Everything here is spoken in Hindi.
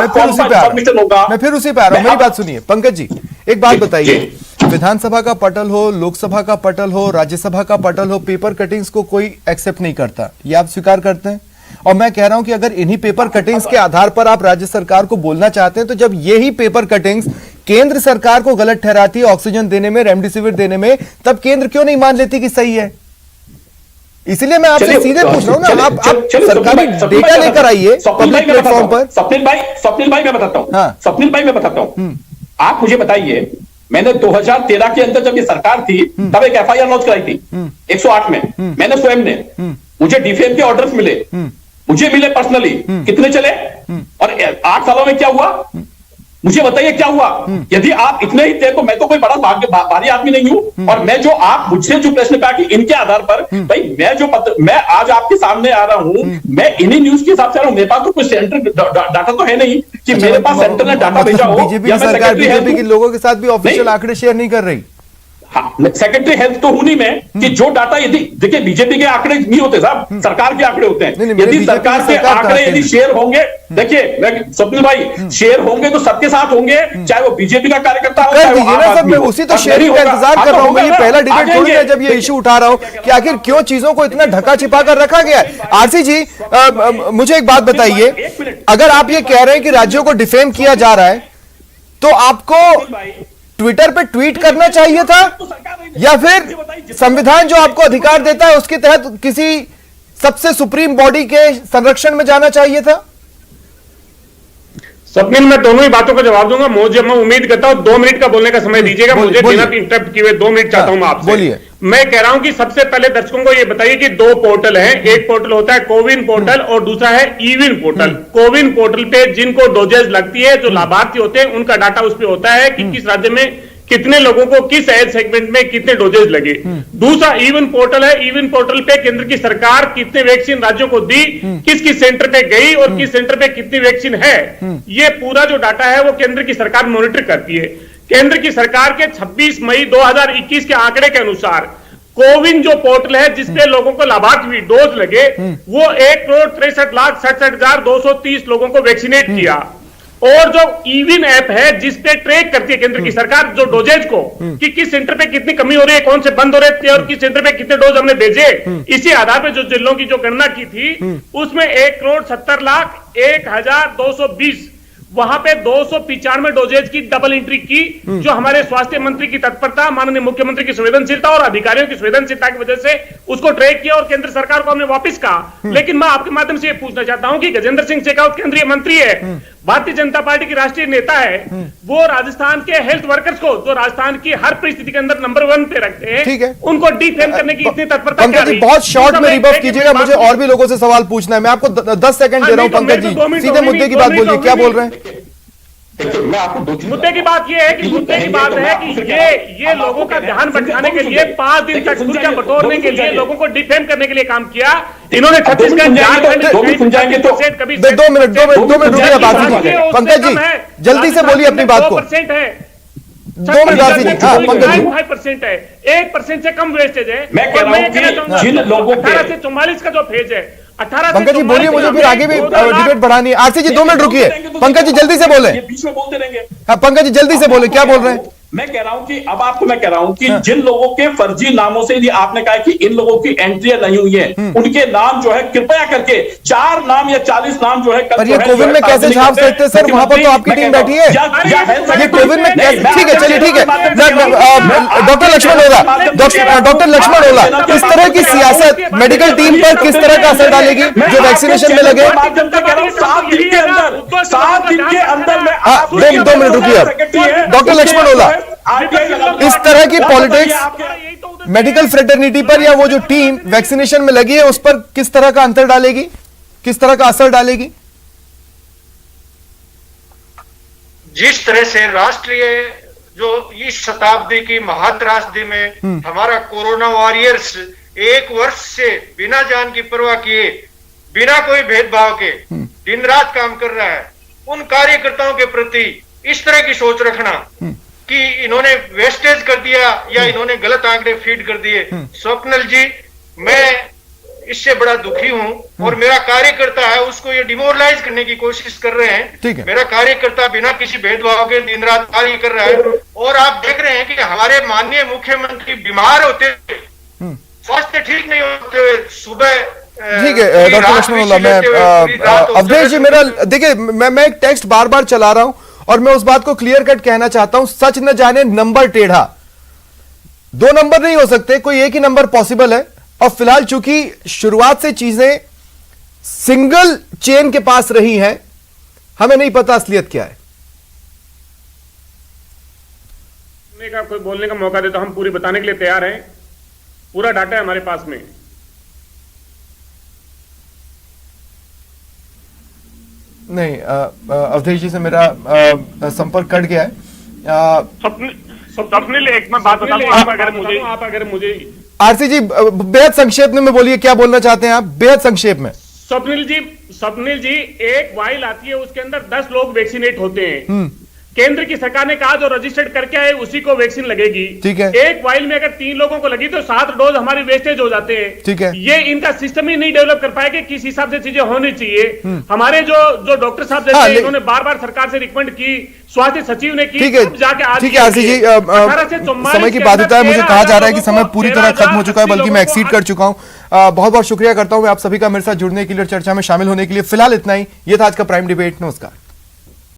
मैं फिर उसी पे आ रहा हूं, मेरी बात सुनिए पंकज जी, एक बात बताइए, विधानसभा का पटल हो, लोकसभा का पटल हो, राज्यसभा का पटल हो, पेपर कटिंग्स को कोई एक्सेप्ट नहीं करता, ये आप स्वीकार करते हैं? और मैं कह रहा हूं कि अगर इन्हीं पेपर कटिंग्स के आधार पर आप राज्य सरकार को बोलना चाहते हैं, तो जब यही पेपर कटिंग्स केंद्र सरकार को गलत ठहराती है ऑक्सीजन देने में, रेमडेसिविर देने में, तब केंद्र क्यों नहीं मान लेती कि सही है? इसलिए मैं आपसे सीधे पूछ रहा हूं ना, आप सरकारी डेटा लेकर आइए पब्लिक प्लेटफॉर्म पर। स्वप्निल भाई मैं बताता हूं, हाँ। स्वप्निल भाई मैं बताता हूं, आप मुझे बताइए, मैंने 2013 के अंदर जब ये सरकार थी तब एक एफआईआर लॉन्च कराई थी 108 में, मैंने स्वयं ने, मुझे डीफेम के ऑर्डर्स मिले, मुझे मिले पर्सनली, कितने चले और 8 सालों में क्या हुआ? मुझे बताइए क्या हुआ? यदि आप इतने ही थे तो मैं तो कोई बड़ा भारी आदमी नहीं हूं, और मैं जो आप मुझसे जो प्रश्न कहा कि इनके आधार पर, भाई मैं आज आपके सामने आ रहा हूं, मैं इन्हीं न्यूज के हिसाब से आ रहा हूं, मेरे पास तो कोई सेंटर डाटा तो है नहीं कि मेरे पास सेंटर ने डाटा भेजा हो। बीजेपी सरकार बीजेपी के लोगों के साथ भी ऑफिशियल आंकड़े शेयर नहीं कर रही। हाँ, सेक्रेटरी हेल्थ तो हूं नहीं मैं कि जो डाटा, यदि देखिए बीजेपी के आंकड़े नहीं होते साहब, सरकार के आंकड़े होते हैं। यदि सरकार के आंकड़े यदि शेयर होंगे, देखिए स्वप्निल भाई, शेयर होंगे तो सबके साथ होंगे, चाहे वो बीजेपी का कार्यकर्ता हो, चाहे वो आम आदमी हो। उसी तो शेयरिंग का इंतजार कर रहा हूं मैं, ये पहला डिबेट थोड़ी है जब ये इशू उठा रहा हूं कि आखिर क्यों चीजों को इतना ढका छिपा कर रखा गया है। आरसी जी, मुझे एक बात बताइए, अगर आप ये कह रहे हैं कि राज्यों को डिफेम किया जा रहा है, तो आपको ट्विटर पे ट्वीट करना चाहिए था, या फिर संविधान जो आपको अधिकार देता है उसके तहत किसी सबसे सुप्रीम बॉडी के संरक्षण में जाना चाहिए था? स्वप्निल, मैं दोनों ही बातों का जवाब दूंगा। मुझे, मैं उम्मीद करता हूं 2 मिनट का बोलने का समय दीजिएगा मुझे, बिना इंटरप्ट किए 2 मिनट चाहता हूं मैं आपसे। बोलिए। मैं कह रहा हूं कि सबसे पहले दर्शकों को यह बताइए कि 2 पोर्टल हैं, एक पोर्टल होता है कोविन पोर्टल और दूसरा है ईविन पोर्टल। कोविन पोर्टल पे जिनको डोजेज लगती है, जो लाभार्थी होते हैं, उनका डाटा उस पर होता है कि किस राज्य में कितने लोगों को किस एज सेगमेंट में कितने डोजेज लगे। दूसरा ईवन पोर्टल है, ईवन पोर्टल पे केंद्र की सरकार कितने वैक्सीन राज्यों को दी, किस किस सेंटर पे गई और किस सेंटर पे कितनी वैक्सीन है, ये पूरा जो डाटा है वो केंद्र की सरकार मॉनिटर करती है। केंद्र की सरकार के 26 मई 2021 के आंकड़े के अनुसार कोविन जो पोर्टल है जिसपे लोगों को लाभार्थी डोज लगे, वो 1,63,67,230 लोगों को वैक्सीनेट किया। और जो ईविन ऐप है जिसपे ट्रैक करती है केंद्र की सरकार जो डोजेज को, कि किस सेंटर पे कितनी कमी हो रही है, कौन से बंद हो रहे थे और किस सेंटर पे कितने डोज हमने भेजे, इसी आधार पे जो जिलों की जो गणना की थी उसमें 1,70,01,220 वहां पे 295 डोजेज की डबल एंट्री की, जो हमारे स्वास्थ्य मंत्री की तत्परता, माननीय मुख्यमंत्री की संवेदनशीलता और अधिकारियों की संवेदनशीलता की वजह से उसको ट्रैक किया और केंद्र सरकार को हमने वापस कहा। लेकिन मैं आपके माध्यम से ये पूछना चाहता हूं कि गजेंद्र सिंह शेखावत केंद्रीय मंत्री है, भारतीय जनता पार्टी की राष्ट्रीय नेता है, वो राजस्थान के हेल्थ वर्कर्स को, जो राजस्थान की हर परिस्थिति के अंदर नंबर 1 पे रखते हैं, ठीक है, उनको डिफेम करने की इतनी तत्परता क्या रही? बहुत शॉर्ट में रिबफ कीजिएगा, मुझे और भी लोगों से सवाल पूछना है। मैं आपको 10 सेकंड दे रहा हूं पंकज जी, सीधे मुद्दे की बात बोलिए, क्या बोल रहे हैं? मुद्दे की बात यह है कि मुद्दे की बात है कि ये लोगों का ध्यान भटकाने के लिए 5 दिन तक खुर्सियां बटोरने के लिए लोगों को डिफेम करने के लिए काम किया इन्होंने। छत्तीसगढ़ झारखंड कभी 2 मिनट रुकिए बात, पंकज जी जल्दी से बोलिए अपनी बात को। 2% है, 2 मिनट बात कीजिए। हाँ, पंकज जी 5% है, 1% से कम वेस्टेज है। मैं कह रहा हूं कि जिन लोगों 18 से 44 का जो फेज है, 18 पंकज जी बोलिए, मुझे फिर आगे भी डिबेट बढ़ानी है। आरसी जी 2 मिनट रुकिए, पंकज जी जल्दी से बोले। बीच में बोलते रहेंगे। हाँ पंकज जी जल्दी से बोले, क्या बोल रहे हैं? मैं कह रहा हूं कि अब आपको मैं कह रहा हूं कि जिन लोगों के फर्जी नामों से यदि आपने कहा कि इन लोगों की एंट्रियां नहीं हुई है, उनके नाम जो है कृपया करके 4 नाम या 40 नाम जो है, पर ये कोविड में कैसे छाप सकते हैं सर? वहां पर तो आपकी टीम बैठी है, ये कोविड में कैसे? ठीक है, चलिए ठीक है। डॉक्टर लक्ष्मण ओला, इस तरह की सियासत मेडिकल टीम पर किस तरह का असर डालेगी जो वैक्सीनेशन में लगे? 7 दिन के अंदर में 2 मिनट रुकिए। डॉक्टर लक्ष्मण ओला, इस तरह की पॉलिटिक्स मेडिकल फ्रेटर्निटी पर या वो जो टीम वैक्सीनेशन में लगी है उस पर किस तरह का अंतर डालेगी, किस तरह का असर डालेगी? जिस तरह से राष्ट्रीय जो इस शताब्दी की महात्रासदी में हमारा कोरोना वॉरियर्स 1 वर्ष से बिना जान की परवाह किए, बिना कोई भेदभाव के दिन रात काम कर रहा है, उन कार्यकर्ताओं के प्रति इस तरह की सोच रखना कि इन्होंने वेस्टेज कर दिया या इन्होंने गलत आंकड़े फीड कर दिए। स्वप्निल जी, मैं इससे बड़ा दुखी हूं। और मेरा कार्यकर्ता है, उसको ये डिमोरलाइज करने की कोशिश कर रहे हैं। ठीक है। मेरा कार्यकर्ता बिना किसी भेदभाव के दिन रात कार्य कर रहा है। और आप देख रहे हैं कि हमारे माननीय मुख्यमंत्री बीमार होते, स्वास्थ्य ठीक नहीं होते हुए सुबह ठीक है डॉक्टर लक्ष्मण, मैं अवधेश जी, मेरा देखिए, मैं एक टेक्स्ट बार बार चला रहा हूं और मैं उस बात को क्लियर कट कहना चाहता हूं, सच न जाने नंबर टेढ़ा, 2 नंबर नहीं हो सकते, कोई एक ही नंबर पॉसिबल है। और फिलहाल चूंकि शुरुआत से चीजें सिंगल चेन के पास रही हैं, हमें नहीं पता असलियत क्या है। का कोई बोलने का मौका दे तो हम पूरी बताने के लिए तैयार हैं। पूरा डाटा है हमारे पास में। नहीं, अवधेश जी से मेरा संपर्क कट गया है। स्वप्निल, एक मैं बात बताऊं, आप अगर मुझे आरसी जी बेहद संक्षेप में बोलिए, क्या बोलना चाहते हैं आप, बेहद संक्षेप में। स्वप्निल जी, एक वाइल आती है, उसके अंदर 10 लोग वैक्सीनेट होते हैं। केंद्र की सरकार ने कहा जो रजिस्टर्ड करके आए उसी को वैक्सीन लगेगी। ठीक है। एक वाइल में अगर 3 लोगों को लगी तो 7 डोज हमारी वेस्टेज हो जाते हैं। ठीक है। ये इनका सिस्टम ही नहीं डेवलप कर पाएगा, किस हिसाब से चीजें होनी चाहिए। हमारे जो डॉक्टर साहब जैसे हैं, इन्होंने बार-बार सरकार से रिकमेंड की, स्वास्थ्य सचिव ने की, ठीक है आरसी जी, समय की बाध्यता है, मुझे कहा जा रहा है कि समय पूरी तरह खत्म हो चुका है, बल्कि मैं एक्सीड कर चुका हूं। बहुत बहुत शुक्रिया करता हूं मैं आप सभी का मेरे साथ जुड़ने के लिए, चर्चा में शामिल होने के लिए। फिलहाल इतना ही, ये था आज का प्राइम डिबेट। नमस्कार।